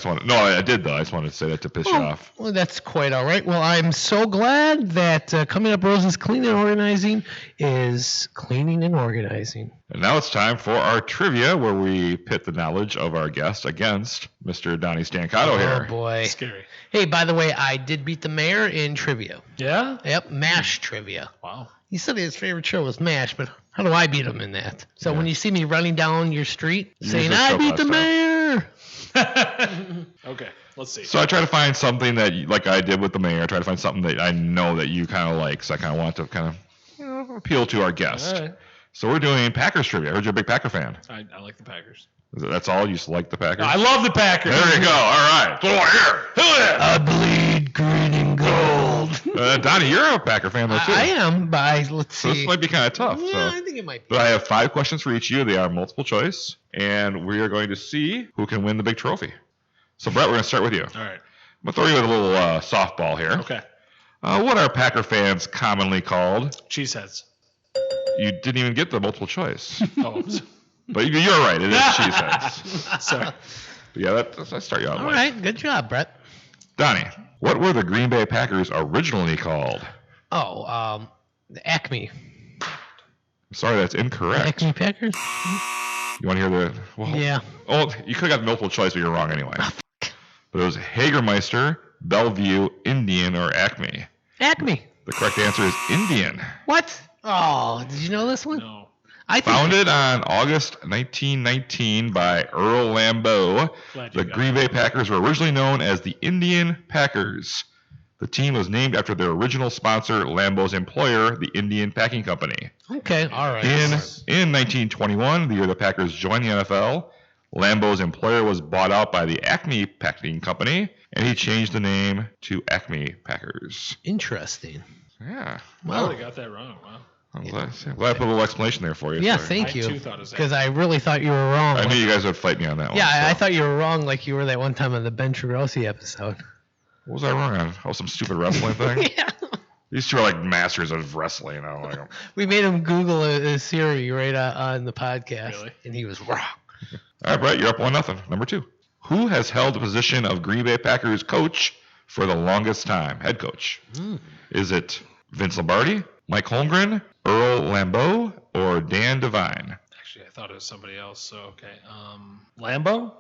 did though. I just wanted to say that to piss you off. Well, that's quite all right. Well, I'm so glad that Coming Up Roses Cleaning and Organizing is cleaning and organizing. And now it's time for our trivia, where we pit the knowledge of our guest against Mr. Donny Stancato here. Oh, boy. Scary. Hey, by the way, I did beat the mayor in trivia. Yeah? Yep, MASH trivia. Wow. He said his favorite show was MASH, but how do I beat him in that? So when you see me running down your street saying, usually I choke beat the last mayor. Okay, let's see. So I try to find something that, like I did with the mayor, I try to find something that I know that you kind of like. So I kind of want to kind of appeal to our guest. All right. So we're doing Packers trivia. I heard you're a big Packer fan. I like the Packers. That's all? You just like the Packers? I love the Packers. There you go. All right. Go here. I bleed green and gold. Donnie, you're a Packer fan though too. I am, but let's So this see. might be kind of tough. Yeah, So. I think it might be. But I have 5 questions for each of you. They are multiple choice, and we are going to see who can win the big trophy. So Brett, we're going to start with you. All right. I'm going to throw you with a little softball here. Okay. What are Packer fans commonly called? Cheeseheads. You didn't even get the multiple choice. Oh, But you're right. It is cheeseheads. sorry. But yeah, that start you out. All light. right, good job, Brett. Donnie, what were the Green Bay Packers originally called? Oh, the Acme. Sorry, that's incorrect. Acme Packers? You want to hear the... Well, Yeah. Oh, you could have got multiple choice, but you're wrong anyway. But it was Hagermeister, Bellevue, Indian, or Acme. Acme. The correct answer is Indian. What? Oh, did you know this one? No. I think Founded on August 1919 by Earl Lambeau, Glad you the got Green Bay Packers were originally known as the Indian Packers. The team was named after their original sponsor, Lambeau's employer, the Indian Packing Company. Okay, all right. In 1921, the year the Packers joined the NFL, Lambeau's employer was bought out by the Acme Packing Company, and he changed the name to Acme Packers. Interesting. Yeah. I Wow. would have got that wrong. Wow. I'm glad I put a little explanation there for you. Yeah, Sorry. thank I you. too thought it was Because I really thought you were wrong. I knew you guys would fight me on that one. Yeah, I so. thought you were wrong like you were that one time on the Ben Trigossi episode. What was I wrong on? Oh, some stupid wrestling thing? Yeah. These two are like masters of wrestling. I don't like them. We made him Google a Siri right on the podcast. Really? And he was wrong. All right, Brett, you're up 1-0. Number 2. Who has held the position of Green Bay Packers coach for the longest time? Head coach. Is it Vince Lombardi, Mike Holmgren, Earl Lambeau, or Dan Devine? Actually, I thought it was somebody else. So okay. Lambeau.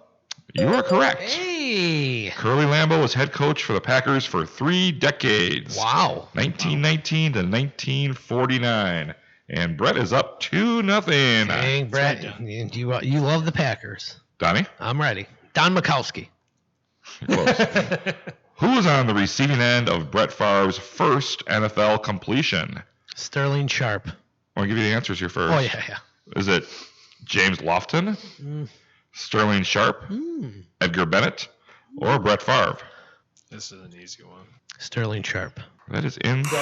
You are correct. Hey. Curly Lambeau was head coach for the Packers for 3 decades. Wow. 1919 to 1949. And Brett is up 2-0. Dang, Brett. done. You love the Packers. Donnie? I'm ready. Don Mikowski. You're close. Who was on the receiving end of Brett Favre's first NFL completion? Sterling Sharp. I want to give you the answers here first. Oh, yeah. Is it James Lofton, Sterling Sharp, Edgar Bennett, or Brett Favre? This is an easy one. Sterling Sharp. That is incorrect.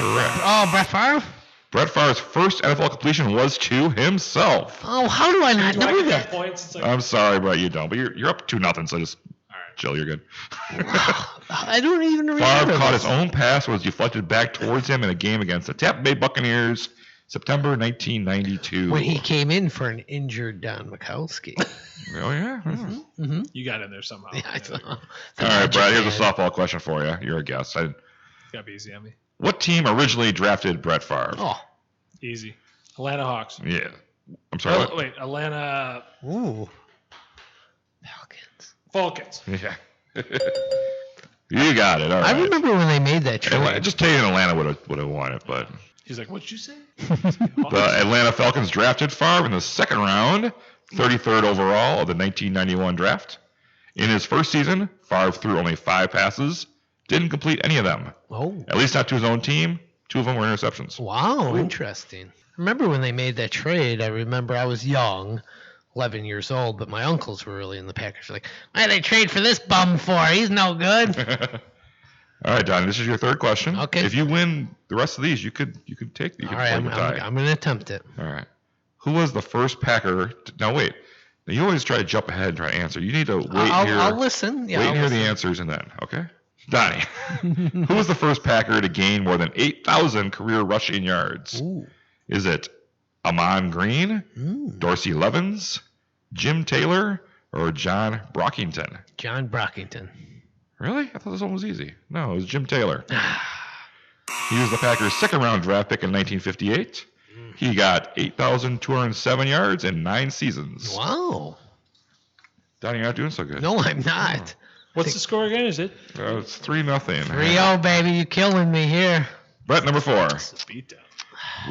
Oh, Brett Favre? Brett Favre's first NFL completion was to himself. Oh, how do I not Do I know get that? points? It's like, I'm sorry, Brett, you don't. But you're up 2-0, so just all right. chill. You're good. I don't even remember. Favre caught this. his own pass, was deflected back towards him in a game against the Tampa Bay Buccaneers, September 1992. When he came in for an injured Don Mikowski. Oh, yeah. You got in there somehow. Yeah, I thought. All right, Brett, here's a softball question for you. You're a guest. It's gotta be easy on me. What team originally drafted Brett Favre? Oh. Easy. Atlanta Hawks. Yeah. I'm sorry. Oh, what? wait, Atlanta Ooh. Falcons. Falcons. Yeah. You got it. All right. I remember when they made that Atla- trade. just tell you Atlanta would have won it, but He's like, what'd you say? the Atlanta Falcons drafted Favre in the second round, 33rd overall of the 1991 draft. In his first season, Favre threw only 5 passes, didn't complete any of them, Oh. at least not to his own team. 2 of them were interceptions. Wow, interesting. Remember when they made that trade? I remember I was young, 11 years old, but my uncles were really in the Packers. Like, why did they trade for this bum for? He's no good. All right, Donnie, this is your third question. Okay. If you win the rest of these, you could take. You All could right, play I'm the tie. going to attempt it. All right. Who was the first Packer? Now wait. Now you always try to jump ahead and try to answer. You need to wait here. I'll listen. Yeah, wait I'll and hear the listen. answers and then, okay? Donnie, who was the first Packer to gain more than 8,000 career rushing yards? Ooh. Is it Amon Green, Dorsey Levens, Jim Taylor, or John Brockington? John Brockington. Really? I thought this one was easy. No, it was Jim Taylor. He was the Packers' second-round draft pick in 1958. He got 8,207 yards in 9 seasons. Wow. Donnie, you're not doing so good. No, I'm not. What's the score again? Is it? It's 3-0. 3-0, baby. You killing me here. Brett, number 4. It's a beatdown.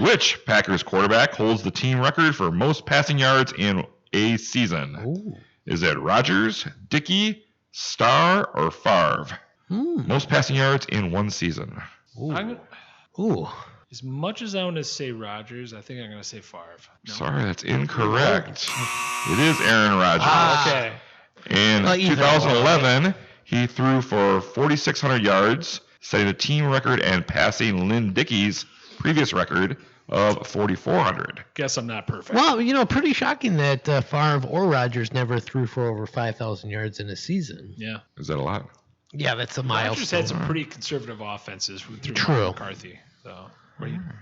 Which Packers quarterback holds the team record for most passing yards in a season? Ooh. Is it Rodgers, Dickey, Starr, or Favre? Most passing yards in one season. Ooh. As much as I want to say Rodgers, I think I'm going to say Favre. No. Sorry, that's incorrect. It is Aaron Rodgers. Okay. In Well, either 2011, he threw for 4,600 yards, setting the team record and passing Lynn Dickey's previous record of 4,400. Guess I'm not perfect. Well, pretty shocking that Favre or Rodgers never threw for over 5,000 yards in a season. Yeah. Is that a lot? Yeah, that's a Rodgers milestone. had some pretty conservative offenses through True. McCarthy. So,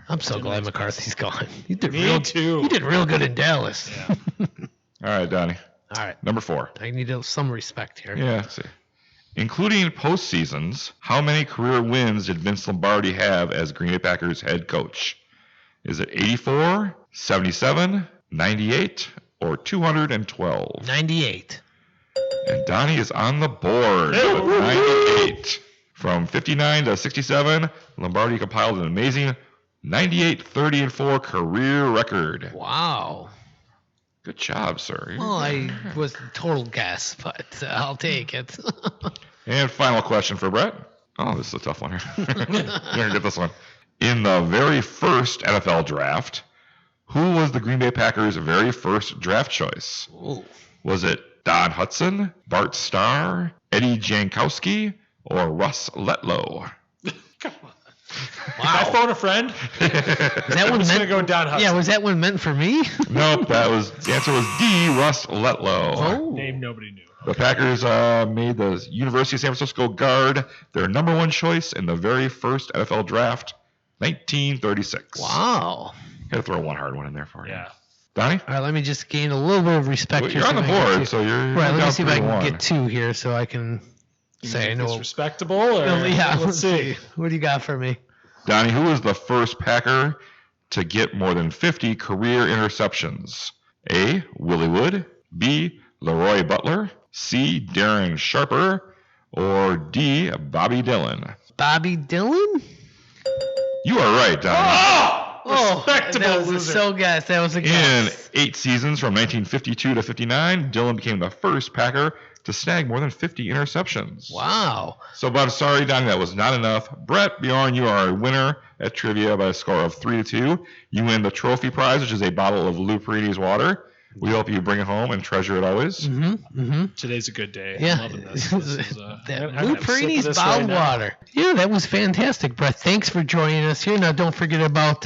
I'm so glad McCarthy's gone. You did Me too. You did real good in Dallas. Yeah. All right, Donnie. All right. Number 4. I need some respect here. Yeah, let's see. Including postseasons, how many career wins did Vince Lombardi have as Green Bay Packers head coach? Is it 84, 77, 98, or 212? 98. And Donnie is on the board with 98. From 59 to 67, Lombardi compiled an amazing 98, 30, and 4 career record. Wow. Good job, sir. Well, I was a total guess, but I'll take it. And final question for Brett. Oh, this is a tough one here. You're going to get this one. In the very first NFL draft, who was the Green Bay Packers' very first draft choice? Ooh. Was it Don Hudson, Bart Starr, Eddie Jankowski, or Russ Letlow? Come on. Can I phone a friend? That one I'm just meant, going to go down Hudson. yeah, was that one meant for me? Nope, the answer was D, Russ Letlow. Oh. Name nobody knew. The Packers made the University of San Francisco guard their number 1 choice in the very first NFL draft, 1936. Wow. Had to throw one hard one in there for you. Yeah. Donnie? All right, let me just gain a little bit of respect Well, here. you're on the see if I can board, get so you're right, let down me see if I can 3-1. get 2 here so I can say I It's know. respectable, or Yeah, let's see. What do you got for me? Donnie, who was the first Packer to get more than 50 career interceptions? A, Willie Wood, B, Leroy Butler, C, Darren Sharper, or D, Bobby Dillon? Bobby Dillon? You are right, Donnie. Oh, Respectable that was loser. so guess. That was a In guess. 8 seasons from 1952 to 59, Dillon became the first Packer to snag more than 50 interceptions. Wow. So, but I'm sorry, Donnie, that was not enough. Brett Bjorn, you are a winner at trivia by a score of 3-2. You win the trophy prize, which is a bottle of Lou Perini's water. We hope you bring it home and treasure it always. Today's a good day. Yeah. I'm loving this. This is, That I'm Lou gonna sip of Perini's this bottled right now. water. Yeah, that was fantastic, Brett. Thanks for joining us here. Now, don't forget about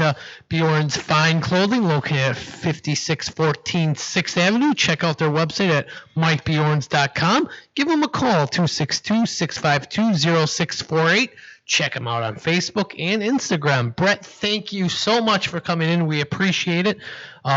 Bjorn's Fine Clothing, located at 5614 6th Avenue. Check out their website at mikebjorns.com. Give them a call, 262-652-0648. Check them out on Facebook and Instagram. Brett, thank you so much for coming in. We appreciate it.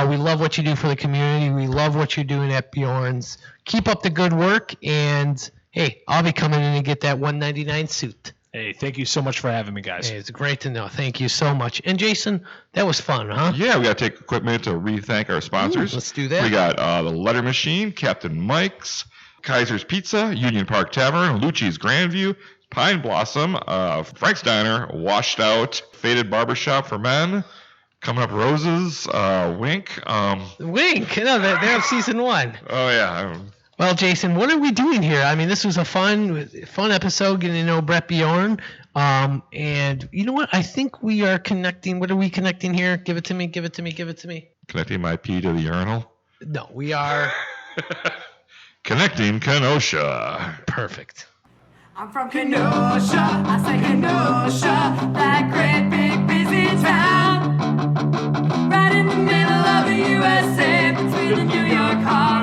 We love what you do for the community. We love what you're doing at Bjorn's. Keep up the good work. And, hey, I'll be coming in and get that $199 suit. Hey, thank you so much for having me, guys. Hey, it's great to know. Thank you so much. And, Jason, that was fun, huh? Yeah, we got to take a quick minute to re-thank our sponsors. Let's do that. We got the Letter Machine, Captain Mike's, Kaiser's Pizza, Union Park Tavern, Lucci's Grandview, Pine Blossom, Frank's Diner, Washed Out, Faded Barbershop for Men, Coming Up Roses, Wink. Wink. No, they have season 1. Oh, yeah. Well, Jason, what are we doing here? I mean, this was a fun episode getting to know Brett Bjorn. And you know what? I think we are connecting. What are we connecting here? Give it to me. Give it to me. Give it to me. Connecting my pee to the urinal. No, we are Connecting Kenosha. perfect. I'm from Kenosha, I say Kenosha, that great big busy town. Right in the middle of the USA, between the New York Harbor